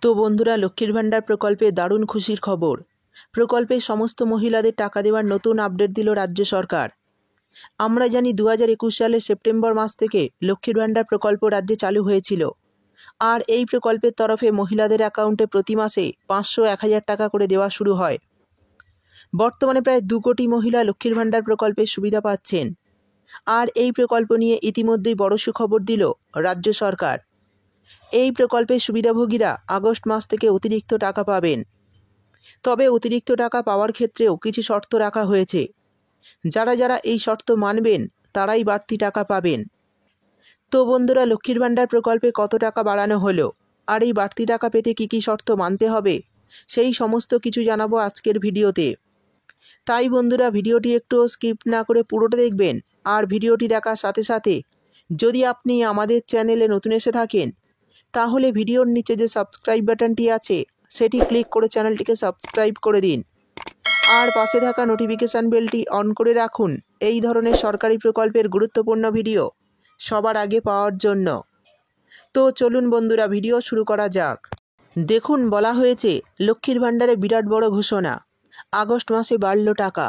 তো বন্ধুরা, লক্ষ্মীর ভাণ্ডার প্রকল্পে দারুণ খুশির খবর। প্রকল্পে সমস্ত মহিলাদের টাকা দেওয়ার নতুন আপডেট দিল রাজ্য সরকার। আমরা জানি 2021 সালের সেপ্টেম্বর মাস থেকে লক্ষ্মীর ভাণ্ডার প্রকল্প রাজ্যে চালু হয়েছিল। আর এই প্রকল্পের তরফে মহিলাদের অ্যাকাউন্টে প্রতি মাসে 500-1000 টাকা করে দেওয়া শুরু হয়। বর্তমানে প্রায় 2 কোটি মহিলা লক্ষ্মীর ভাণ্ডার প্রকল্পের সুবিধা পাচ্ছেন। আর এই প্রকল্প নিয়ে ইতিমধ্যেই বড় সুখবর দিল রাজ্য সরকার। এই প্রকল্পের সুবিধাভোগীরা আগস্ট মাস থেকে অতিরিক্ত টাকা পাবেন। তবে অতিরিক্ত টাকা পাওয়ার ক্ষেত্রেও কিছু শর্ত রাখা হয়েছে। যারা যারা এই শর্ত মানবেন তারাই বাড়তি টাকা পাবেন। তো বন্ধুরা, লক্ষ্মীর ভাণ্ডার প্রকল্পে কত টাকা বাড়ানো হলো, আর এই বাড়তি টাকা পেতে কী কী শর্ত মানতে হবে, সেই সমস্ত কিছু জানাবো আজকের ভিডিওতে। তাই বন্ধুরা, ভিডিওটি একটু স্কিপ না করে পুরোটা দেখবেন। আর ভিডিওটি দেখার সাথে সাথে যদি আপনি আমাদের চ্যানেলে নতুন এসে থাকেন, তাহলে ভিডিওর নিচে যে সাবস্ক্রাইব বাটনটি আছে সেটি ক্লিক করে চ্যানেলটিকে সাবস্ক্রাইব করে দিন। আর পাশে থাকা নোটিফিকেশান বেলটি অন করে রাখুন এই ধরনের সরকারি প্রকল্পের গুরুত্বপূর্ণ ভিডিও সবার আগে পাওয়ার জন্য। তো চলুন বন্ধুরা, ভিডিও শুরু করা যাক। দেখুন, বলা হয়েছে লক্ষ্মীর ভাণ্ডারে বিরাট বড় ঘোষণা, আগস্ট মাসে বাড়ল টাকা।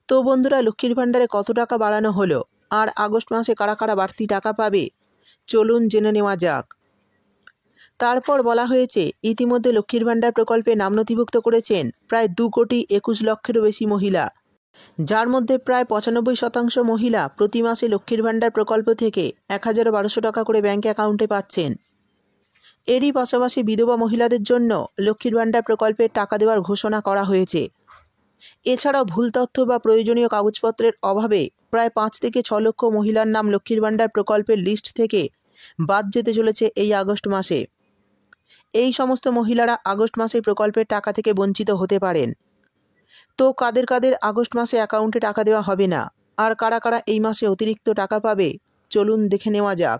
তো বন্ধুরা, লক্ষ্মীর ভাণ্ডারে কত টাকা বাড়ানো হলো, আর আগস্ট মাসে কারা কারা বাড়তি টাকা পাবে, চলুন জেনে নেওয়া যাক। তারপর বলা হয়েছে ইতিমধ্যে লক্ষ্মীর ভাণ্ডার প্রকল্পে নাম নথিভুক্ত করেছেন প্রায় 2,21,00,000-এরও বেশি মহিলা, যার মধ্যে প্রায় 95% মহিলা প্রতি মাসে লক্ষ্মীর ভাণ্ডার প্রকল্প থেকে 1,1200 টাকা করে ব্যাঙ্ক অ্যাকাউন্টে পাচ্ছেন। এরই পাশাপাশি বিধবা মহিলাদের জন্য লক্ষ্মীর ভাণ্ডার প্রকল্পের টাকা দেওয়ার ঘোষণা করা হয়েছে। এছাড়াও ভুল তথ্য বা প্রয়োজনীয় কাগজপত্রের অভাবে প্রায় 5 থেকে 6 লক্ষ মহিলার নাম লক্ষ্মীর ভাণ্ডার প্রকল্পের লিস্ট থেকে বাদ যেতে চলেছে এই আগস্ট মাসে। এই সমস্ত মহিলারা আগস্ট মাসে প্রকল্পের টাকা থেকে বঞ্চিত হতে পারেন। তো কাদের কাদের আগস্ট মাসে অ্যাকাউন্টে টাকা দেওয়া হবে না, আর কারা কারা এই মাসে অতিরিক্ত টাকা পাবে, চলুন দেখে নেওয়া যাক।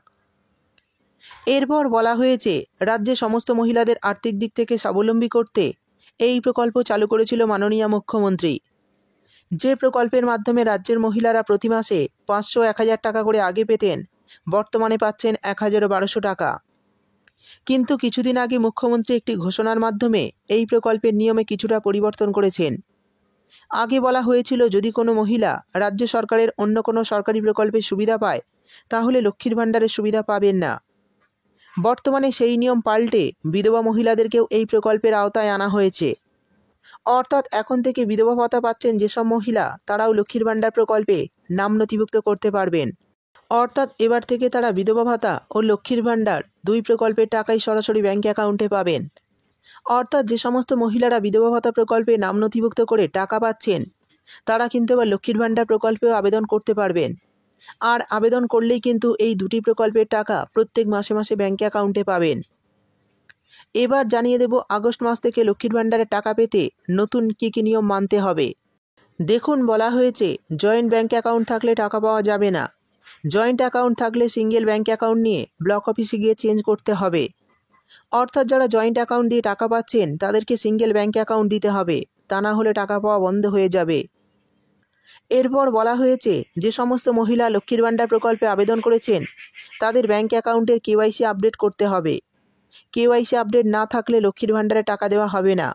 এরপর বলা হয়েছে রাজ্যে সমস্ত মহিলাদের আর্থিক দিক থেকে স্বাবলম্বী করতে এই প্রকল্প চালু করেছিল মাননীয় মুখ্যমন্ত্রী। যে প্রকল্পের মাধ্যমে রাজ্যের মহিলারা প্রতি মাসে 500-1000 টাকা করে আগে পেতেন, বর্তমানে পাচ্ছেন 1,1200 টাকা। কিন্তু কিছুদিন আগে মুখ্যমন্ত্রী একটি ঘোষণার মাধ্যমে এই প্রকল্পের নিয়মে কিছুটা পরিবর্তন করেছেন। আগে বলা হয়েছিল যদি কোনো মহিলা রাজ্য সরকারের অন্য কোনো সরকারি প্রকল্পের সুবিধা পায়, তাহলে লক্ষ্মীর ভাণ্ডারের সুবিধা পাবেন না। বর্তমানে সেই নিয়ম পাল্টে বিধবা মহিলাদেরকেও এই প্রকল্পের আওতায় আনা হয়েছে। অর্থাৎ এখন থেকে বিধবা ভাতা পাচ্ছেন যেসব মহিলা, তারাও লক্ষ্মীর ভাণ্ডার প্রকল্পে নাম নথিভুক্ত করতে পারবেন। অর্থাৎ এবার থেকে তারা বিধবা ভাতা ও লক্ষ্মীর ভাণ্ডার 2 প্রকল্পের টাকাই সরাসরি ব্যাঙ্ক অ্যাকাউন্টে পাবেন। অর্থাৎ যে সমস্ত মহিলারা বিধবা ভাতা প্রকল্পে নাম নথিভুক্ত করে টাকা পাচ্ছেন, তারা কিন্তু এবার লক্ষ্মীর ভাণ্ডার প্রকল্পেও আবেদন করতে পারবেন। আর আবেদন করলেই কিন্তু এই 2টি প্রকল্পের টাকা প্রত্যেক মাসে মাসে ব্যাঙ্ক অ্যাকাউন্টে পাবেন। এবার জানিয়ে দেব আগস্ট মাস থেকে লক্ষ্মীর ভাণ্ডারের টাকা পেতে নতুন কী কী নিয়ম মানতে হবে। দেখুন, বলা হয়েছে জয়েন্ট ব্যাঙ্ক অ্যাকাউন্ট থাকলে টাকা পাওয়া যাবে না। জয়েন্ট অ্যাকাউন্ট থাকলে সিঙ্গেল ব্যাঙ্ক অ্যাকাউন্ট নিয়ে ব্লক অফিসে গিয়ে চেঞ্জ করতে হবে। অর্থাৎ যারা জয়েন্ট অ্যাকাউন্ট দিয়ে টাকা পাচ্ছেন তাদেরকে সিঙ্গেল ব্যাঙ্ক অ্যাকাউন্ট দিতে হবে, তা না হলে টাকা পাওয়া বন্ধ হয়ে যাবে। এরপর বলা হয়েছে যে সমস্ত মহিলা লক্ষ্মীর ভাণ্ডার প্রকল্পে আবেদন করেছেন তাদের ব্যাঙ্ক অ্যাকাউন্টের কেওয়াইসি আপডেট করতে হবে। কেওয়াইসি আপডেট না থাকলে লক্ষ্মীর ভাণ্ডারে টাকা দেওয়া হবে না।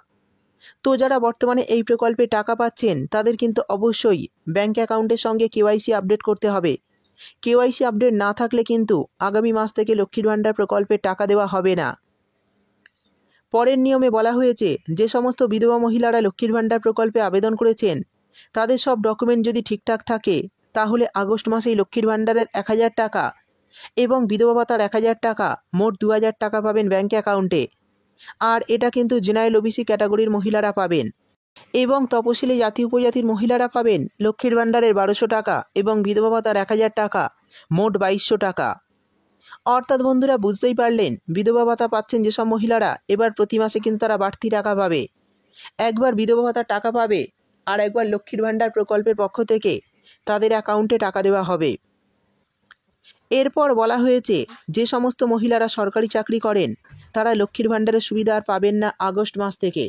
তো যারা বর্তমানে এই প্রকল্পে টাকা পাচ্ছেন তাদের কিন্তু অবশ্যই ব্যাঙ্ক অ্যাকাউন্টের সঙ্গে কেওয়াইসি আপডেট করতে হবে। কেওয়াইসি আপডেট না থাকলে কিন্তু আগামী মাস থেকে লক্ষ্মীর ভাণ্ডার প্রকল্পে টাকা দেওয়া হবে না। পরের নিয়মে বলা হয়েছে যে সমস্ত বিধবা মহিলারা লক্ষ্মীর ভাণ্ডার প্রকল্পে আবেদন করেছেন তাদের সব ডকুমেন্ট যদি ঠিকঠাক থাকে, তাহলে আগস্ট মাসেই লক্ষ্মীর ভাণ্ডারের 1,000 টাকা এবং বিধবা ভাতার 1,000 টাকা, মোট 2,000 টাকা পাবেন ব্যাঙ্ক অ্যাকাউন্টে। আর এটা কিন্তু জেনারেল ওবিসি ক্যাটাগরির মহিলারা পাবেন, এবং তপশিলি জাতি উপজাতির মহিলারা পাবেন লক্ষ্মীর ভাণ্ডারের 1,200 টাকা এবং বিধবা ভাতার 1,000 টাকা, মোট 2,200 টাকা। অর্থাৎ বন্ধুরা, বুঝতেই পারলেন বিধবা ভাতা পাচ্ছেন যেসব মহিলারা, এবার প্রতি মাসে কিন্তু তারা বাড়তি টাকা পাবে। একবার বিধবা ভাতার টাকা পাবে, আর একবার লক্ষ্মীর ভাণ্ডার প্রকল্পের পক্ষ থেকে তাদের অ্যাকাউন্টে টাকা দেওয়া হবে। এরপর বলা হয়েছে যে সমস্ত মহিলারা সরকারি চাকরি করেন তারা লক্ষ্মীর ভাণ্ডারের সুবিধা আর পাবেন না আগস্ট মাস থেকে।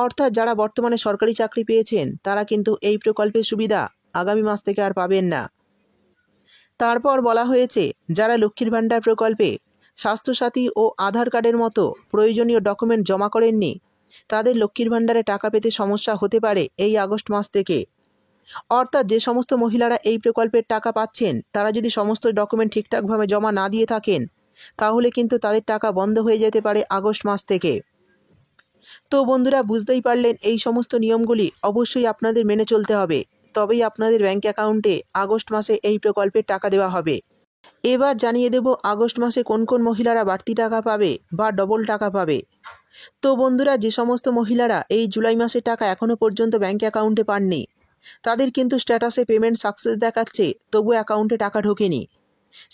অর্থাৎ যারা বর্তমানে সরকারি চাকরি পেয়েছেন তারা কিন্তু এই প্রকল্পের সুবিধা আগামী মাস থেকে আর পাবেন না। তারপর বলা হয়েছে যারা লক্ষ্মীর ভাণ্ডার প্রকল্পে স্বাস্থ্যসাথী ও আধার কার্ডের মতো প্রয়োজনীয় ডকুমেন্ট জমা করেননি, তাদের লক্ষ্মীর ভাণ্ডারে টাকা পেতে সমস্যা হতে পারে এই আগস্ট মাস থেকে। অর্থাৎ যে সমস্ত মহিলারা এই প্রকল্পের টাকা পাচ্ছেন তারা যদি সমস্ত ডকুমেন্ট ঠিকঠাকভাবে জমা না দিয়ে থাকেন, তাহলে কিন্তু তাদের টাকা বন্ধ হয়ে যেতে পারে আগস্ট মাস থেকে। তো বন্ধুরা, বুঝতেই পারলেন, এই সমস্ত নিয়মগুলি অবশ্যই আপনাদের মেনে চলতে হবে, তবেই আপনাদের ব্যাঙ্ক অ্যাকাউন্টে আগস্ট মাসে এই প্রকল্পের টাকা দেওয়া হবে। এবার জানিয়ে দেব আগস্ট মাসে কোন কোন মহিলারা বাড়তি টাকা পাবে বা ডবল টাকা পাবে। তো বন্ধুরা, যে সমস্ত মহিলারা এই জুলাই মাসের টাকা এখনও পর্যন্ত ব্যাঙ্ক অ্যাকাউন্টে পাননি, তাদের কিন্তু স্ট্যাটাসে পেমেন্ট সাকসেস দেখাচ্ছে, তবু অ্যাকাউন্টে টাকা ঢোকেনি।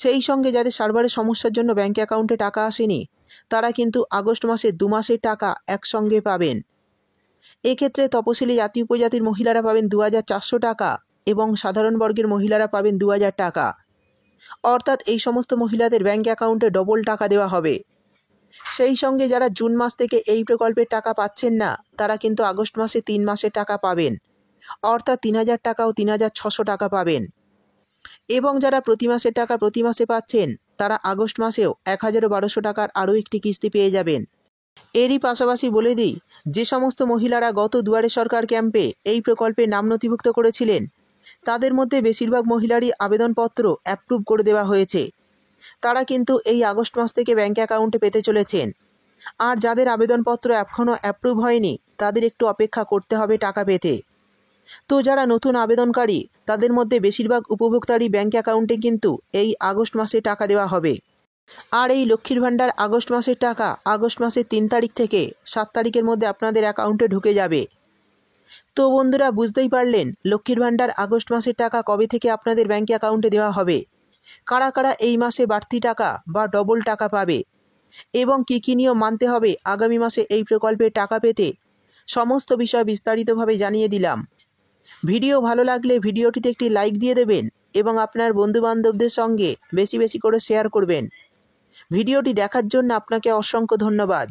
সেই সঙ্গে যাদের সার্ভারের সমস্যার জন্য ব্যাঙ্ক অ্যাকাউন্টে টাকা আসেনি, তারা কিন্তু আগস্ট মাসে 2 মাসের টাকা একসঙ্গে পাবেন। এক্ষেত্রে তপশিলি জাতি উপজাতির মহিলারা পাবেন 2400 টাকা এবং সাধারণ বর্গের মহিলারা পাবেন 2000 টাকা। অর্থাৎ এই সমস্ত মহিলাদের ব্যাঙ্ক অ্যাকাউন্টে ডবল টাকা দেওয়া হবে। সেই সঙ্গে যারা জুন মাস থেকে এই প্রকল্পের টাকা পাচ্ছেন না, তারা কিন্তু আগস্ট মাসে 3 মাসের টাকা পাবেন, অর্থাৎ 3000 টাকা ও 3600 টাকা পাবেন। এবং যারা প্রতি মাসের টাকা প্রতি মাসে পাচ্ছেন, তারা আগস্ট মাসেও 1200 টাকার আরও একটি কিস্তি পেয়ে যাবেন। এরই পাশাপাশি বলে দিই, যে সমস্ত মহিলারা গত দুয়ারে সরকার ক্যাম্পে এই প্রকল্পে নাম নথিভুক্ত করেছিলেন, তাদের মধ্যে বেশিরভাগ মহিলারই আবেদনপত্র অ্যাপ্রুভ করে দেওয়া হয়েছে। তারা কিন্তু এই আগস্ট মাস থেকে ব্যাঙ্ক অ্যাকাউন্টে পেতে চলেছেন। আর যাদের আবেদনপত্র এখনও অ্যাপ্রুভ হয়নি, তাদের একটু অপেক্ষা করতে হবে টাকা পেতে। তো যারা নতুন আবেদনকারী, তাদের মধ্যে বেশিরভাগ উপভোক্তারই ব্যাঙ্ক অ্যাকাউন্টে কিন্তু এই আগস্ট মাসে টাকা দেওয়া হবে। আর এই লক্ষ্মীর ভাণ্ডার আগস্ট মাসের টাকা আগস্ট মাসের 3 তারিখ থেকে 7 তারিখের মধ্যে আপনাদের অ্যাকাউন্টে ঢুকে যাবে। তো বন্ধুরা, বুঝতেই পারলেন লক্ষ্মীর ভাণ্ডার আগস্ট মাসের টাকা কবে থেকে আপনাদের ব্যাঙ্ক অ্যাকাউন্টে দেওয়া হবে, কারা কারা এই মাসে বাড়তি টাকা বা ডবল টাকা পাবে এবং কী কী নিয়ম মানতে হবে আগামী মাসে এই প্রকল্পের টাকা পেতে, সমস্ত বিষয় বিস্তারিতভাবে জানিয়ে দিলাম। ভিডিও ভালো লাগলে ভিডিওটিতে একটি লাইক দিয়ে দেবেন এবং আপনার বন্ধুবান্ধবদের সঙ্গে বেশি বেশি করে শেয়ার করবেন। ভিডিওটি দেখার জন্য আপনাকে অসংখ্য ধন্যবাদ।